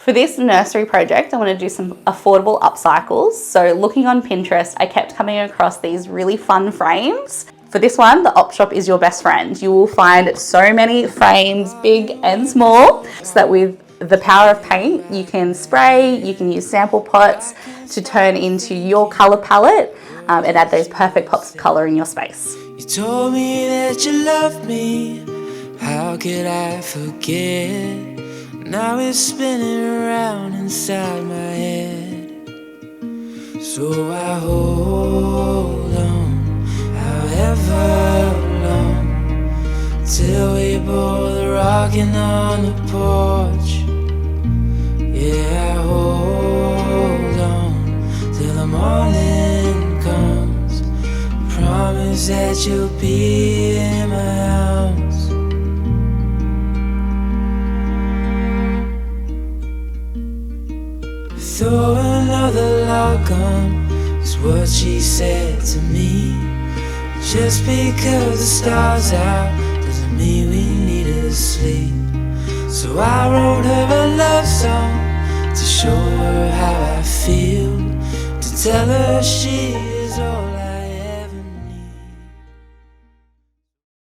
For this nursery project, I want to do some affordable upcycles. So looking on Pinterest, I kept coming across these really fun frames. For this one, the op shop is your best friend. You will find so many frames, big and small, so that with the power of paint, you can spray, you can use sample pots to turn into your color palette and add those perfect pops of color in your space. You told me that you loved me, how could I forget? Now it's spinning around inside my head. So I hold on, however long, till we both rocking on the porch. Yeah, I hold on till the morning comes. Promise that you'll be in my house. Throw another log on, is what she said to me. Just because the stars out doesn't mean we need to sleep. So I wrote her a love song to show her how I feel, to tell her she is all I